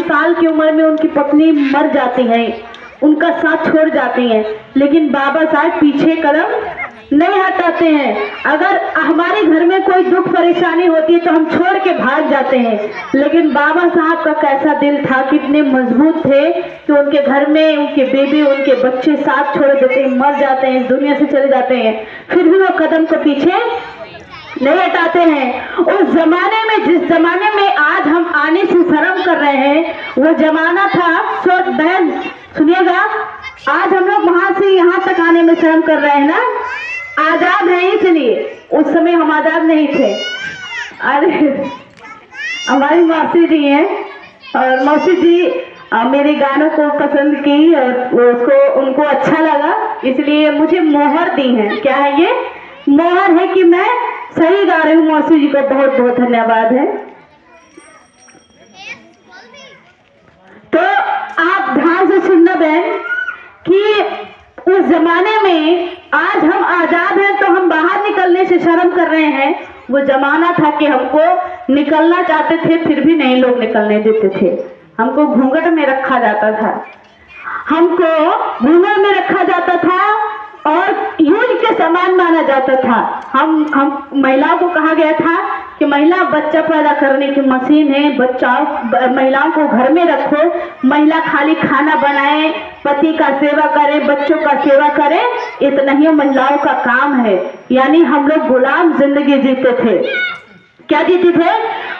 साल की उम्र में उनकी पत्नी मर जाती है, उनका साथ छोड़ जाती हैं, लेकिन बाबा साहब पीछे कदम नहीं हटाते हैं। अगर हमारे घर में कोई दुख परेशानी होती है तो हम छोड़ के भाग जाते हैं, लेकिन बाबा साहब का कैसा दिल था, कितने मजबूत थे कि उनके घर में उनके बेबी, उनके बच्चे साथ छोड़ देते हैं, मर जाते हैं, इस दुनिया से चले जाते हैं, फिर भी वो कदम को पीछे नहीं हटाते हैं। उस जमाने में, जिस जमाने में आज हम आने से शर्म कर रहे हैं, वो जमाना था, सोच बहन सुनिएगा, आज हम लोग वहां से यहाँ तक आने में शर्म कर रहे हैं ना, आजाद है इसलिए, उस समय हम आजाद नहीं थे। अरे हमारी मौसी जी हैं, और मौसी जी मेरे गानों को पसंद की और उसको उनको अच्छा लगा, इसलिए मुझे मोहर दी है। क्या है ये? मोहर है कि मैं सही गा रही हूँ। मौसी जी को बहुत बहुत धन्यवाद है। तो आप ध्यान से सुनना बहन कि उस जमाने में, आज हम आजाद हैं तो हम बाहर निकलने से शर्म कर रहे हैं, वो जमाना था कि हमको निकलना चाहते थे फिर भी नहीं लोग निकलने देते थे, हमको घूंघट में रखा जाता था, हमको घूंघट में रखा जाता था और यूज के समान माना जाता था। हम महिलाओं को कहा गया था कि महिला बच्चा पैदा करने की मशीन है, महिलाओं को घर में रखो, महिला खाली खाना बनाए, पति का सेवा करे, बच्चों का सेवा करे, इतना ही महिलाओं का काम है। यानी हम लोग गुलाम जिंदगी जीते थे। क्या जीते थे?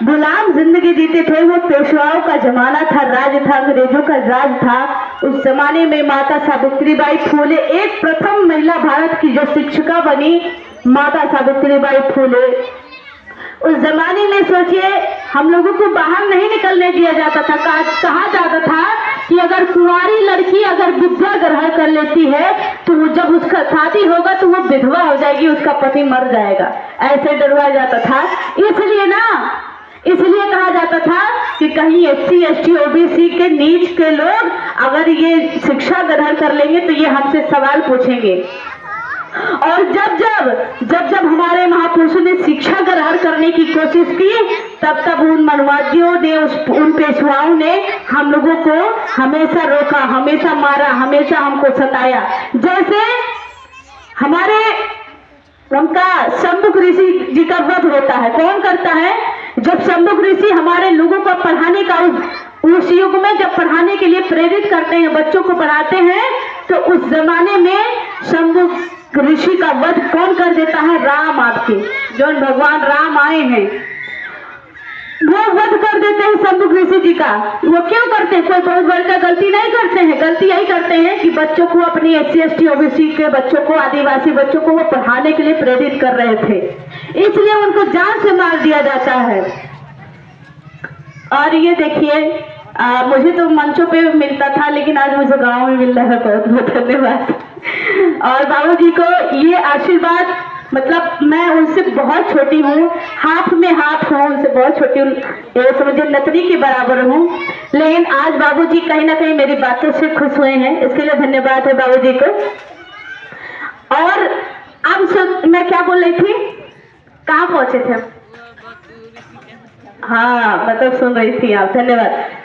गुलाम जिंदगी जीते थे। वो पेशवाओं का जमाना था, राज था, अंग्रेजों का राज था। उस जमाने में माता सावित्रीबाई फूले एक प्रथम महिला भारत की जो शिक्षिका बनी, माता सावित्रीबाई फूले। उस जमाने में सोचिए, हम लोगों को बाहर नहीं निकलने दिया जाता था। कहा जाता था कि अगर कुंवारी लड़की अगर विद्या ग्रहण कर लेती है तो जब उसका शादी होगा तो वो विधवा हो जाएगी, उसका पति मर जाएगा, ऐसे डरवाया जाता था। इसलिए कहा जाता था कि कहीं SC ST OBC के नीच के लोग अगर ये शिक्षा ग्रहण कर लेंगे तो ये हमसे सवाल पूछेंगे। और जब हमारे महापुरुषों ने शिक्षा ग्रहण करने की कोशिश की, तब उन मनवादियों ने, उन पेशवाओं ने हम लोगों को हमेशा रोका, हमेशा मारा, हमेशा हमको सताया। जैसे हमारे उनका शंभुक ऋषि जी का वध होता है, कौन करता है? जब शंभुक ऋषि हमारे लोगों को पढ़ाने का, उस युग में जब पढ़ाने के लिए प्रेरित करते हैं, बच्चों को पढ़ाते हैं, तो उस जमाने में शंभुक ऋषि का वध कौन कर देता है? राम, आपके जो भगवान राम आए हैं वो वध कर देते हैं शंभुक ऋषि जी का। वो क्यों करते हैं? कोई बहुत बड़ी गलती नहीं करते हैं, गलती यही करते हैं कि बच्चों को, अपनी SC ST OBC के बच्चों को, आदिवासी बच्चों को वो पढ़ाने के लिए प्रेरित कर रहे थे, इसलिए उनको जान से मार दिया जाता है। और ये देखिए, मुझे तो मंचों पे मिलता था, लेकिन आज मुझे गाँव में मिल रहा है। बहुत बहुत धन्यवाद। और बाबूजी को ये आशीर्वाद, मतलब मैं उनसे बहुत छोटी हूँ, हाथ में हाथ हूँ, उनसे बहुत छोटी हूँ, ये समझिए नतनी के बराबर हूँ, लेकिन आज बाबूजी कहीं ना कहीं मेरी बातों से खुश हुए हैं, इसके लिए धन्यवाद है बाबूजी को। और अब मैं क्या बोल रही थी, कहाँ पहुंचे थे? हाँ, मतलब सुन रही थी आप, धन्यवाद।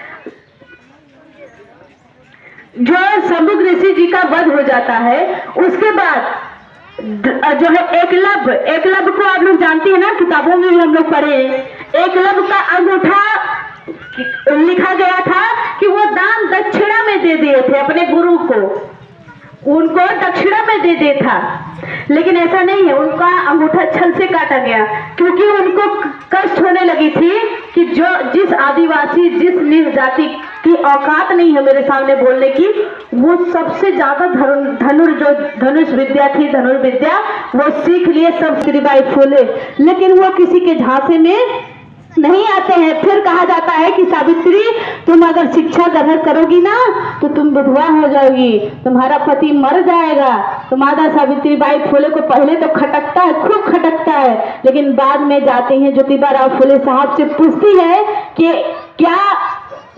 जो शंभुक ऋषि जी का वध हो जाता है, उसके बाद जो है एकलव्य को आप लोग जानती है ना, किताबों में भी हम लोग पढ़े। एकलव्य का अंगूठा लिखा गया था कि वो दान दक्षिणा में दे दिए थे अपने गुरु को, उनको दक्षिणा में दे दिया था, लेकिन ऐसा नहीं है, उनका अंगूठा छल से काटा गया, क्योंकि उनको कष्ट होने लगी थी कि जिस आदिवासी, जिस नीच जाति की औकात नहीं है मेरे सामने बोलने की, वो सबसे ज्यादा धनुष विद्या थी, धनुर्विद्या वो सीख लिए सब सावित्रीबाई फूले, लेकिन वो किसी के झांसे में नहीं आते हैं। फिर कहा जाता है कि सावित्री, तुम अगर शिक्षा ग्रहण करोगी ना तो तुम विधवा हो जाओगी, तुम्हारा पति मर जाएगा। तो माता सावित्रीबाई फूले को पहले तो खटकता है, खूब खटकता है, लेकिन बाद में जाती हैं ज्योतिबा फूले साहब से पूछती है कि क्या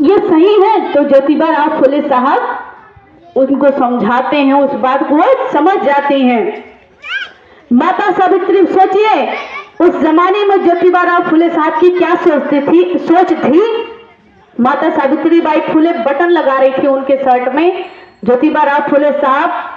ये सही है? तो ज्योतिबा फूले साहब उनको समझाते हैं, उस बात को समझ जाते हैं। माता सावित्री, सोचिए उस जमाने में ज्योतिबा फूले साहब की क्या सोच थी, माता सावित्री बाई फुले बटन लगा रही थी उनके शर्ट में। ज्योतिबा राव फुले साहब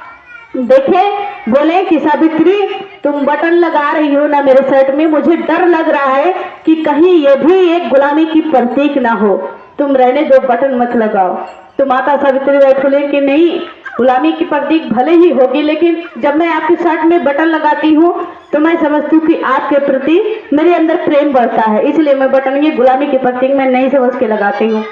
देखे, बोले कि सावित्री तुम बटन लगा रही हो ना मेरे शर्ट में, मुझे डर लग रहा है कि कहीं ये भी एक गुलामी की प्रतीक ना हो, तुम रहने दो, बटन मत लगाओ। तो माता सावित्री बाई फुले की नहीं, गुलामी की प्रतीक भले ही होगी, लेकिन जब मैं आपके शर्ट में बटन लगाती हूँ तो मैं समझती हूँ कि आपके प्रति मेरे अंदर प्रेम बढ़ता है, इसलिए मैं बटन ये गुलामी की प्रतीक मैं नहीं समझ के लगाती हूँ।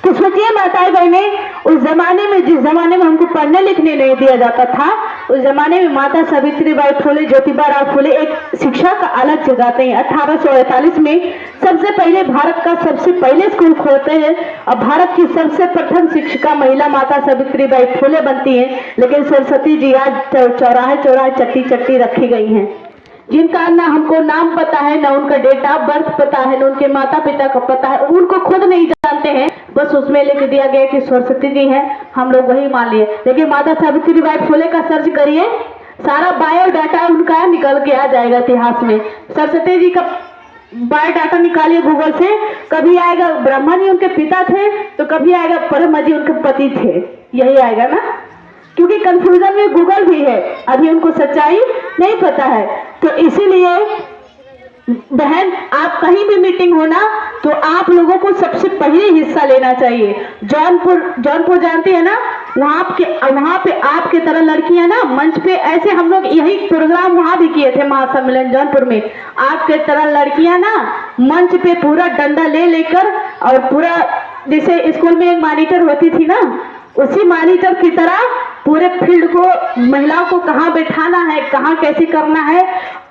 तो सोचिए माताएं बहने, उस जमाने में, जिस जमाने में हमको पढ़ने लिखने नहीं दिया जाता था, उस जमाने में माता सावित्री बाई फुले, ज्योतिबा राव फुले एक शिक्षा का अलग जगाते हैं। 1848 में सबसे पहले भारत का सबसे पहले स्कूल खोलते हैं और भारत की सबसे प्रथम शिक्षिका महिला माता सावित्री बाई फुले बनती है। लेकिन सरस्वती जी आज चौराहे चौराहे चट्टी चट्टी रखी गई हैं, जिनका ना हमको नाम पता है, ना उनका डेट ऑफ बर्थ पता है, ना उनके माता पिता का पता है, उनको खुद नहीं जानते हैं, बस उसमें लिख दिया गया कि सरस्वती जी हैं, हम लोग वही मान लिए। लेकिन माता सावित्री बाई फुले का सर्च करिए, सारा बायोडाटा उनका निकल के आ जाएगा इतिहास में। सरस्वती जी का बायोडाटा निकालिए गूगल से, कभी आएगा ब्रह्मा जी उनके पिता थे, तो कभी आएगा ब्रह्मा जी उनके पति थे, यही आएगा ना, क्योंकि कंफ्यूजन में गूगल भी है, अभी उनको सच्चाई नहीं पता है। तो इसीलिए बहन, आप कहीं भी मीटिंग हो ना, तो आप लोगों को सबसे पहले हिस्सा लेना चाहिए। जौनपुर जानते हैं ना, वहाँ पे आपके तरह लड़कियां ना मंच पे, ऐसे हम लोग यही प्रोग्राम वहाँ भी किए थे, महासम्मेलन जौनपुर में, आपके तरह लड़कियां ना मंच पे पूरा डंडा ले लेकर, और पूरा जैसे स्कूल में एक मॉनिटर होती थी ना, उसी मॉनिटर की तरह पूरे फील्ड को, महिलाओं को कहाँ बैठाना है, कहाँ कैसे करना है।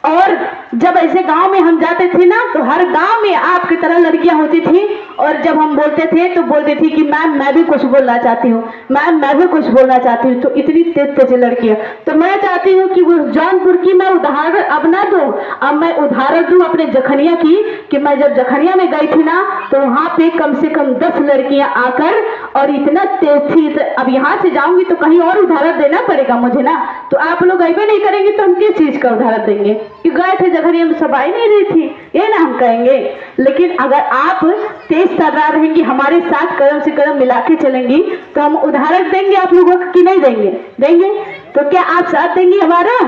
और जब ऐसे गांव में हम जाते थे ना, तो हर गांव में आपकी तरह लड़कियां होती थी, और जब हम बोलते थे तो बोलती थी कि मैम मैं भी कुछ बोलना चाहती हूँ, मैम मैं भी कुछ बोलना चाहती हूँ। तो इतनी तेज तेज लड़कियां, तो मैं चाहती हूँ कि वो जौनपुर की मैं उदाहरण अब ना दूं, अब मैं उदाहरण दूं अपने जखनिया की, कि मैं जब जखनिया में गई थी ना, तो वहां पे कम से कम 10 लड़कियां आकर, और इतना तेज थी, अब यहाँ से जाऊंगी तो कहीं और उदाहरण देना पड़ेगा मुझे ना, तो आप लोग ऐसे नहीं करेंगे तो हम किस चीज का उदाहरण देंगे कि गए थे जखनिया में सब आई नहीं रही थी, ये ना हम कहेंगे। लेकिन अगर आप तेज तर्रार रहेंगी, हमारे साथ कदम से कदम मिला के चलेंगी, तो हम उदाहरण देंगे आप लोगों को कि नहीं देंगे? देंगे। तो क्या आप साथ देंगी हमारा?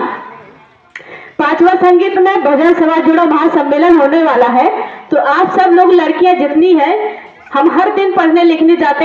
5वां संगीत में भजन सभा जुड़ा महासम्मेलन होने वाला है, तो आप सब लोग लड़कियां जितनी है, हम हर दिन पढ़ने लिखने जाते हैं।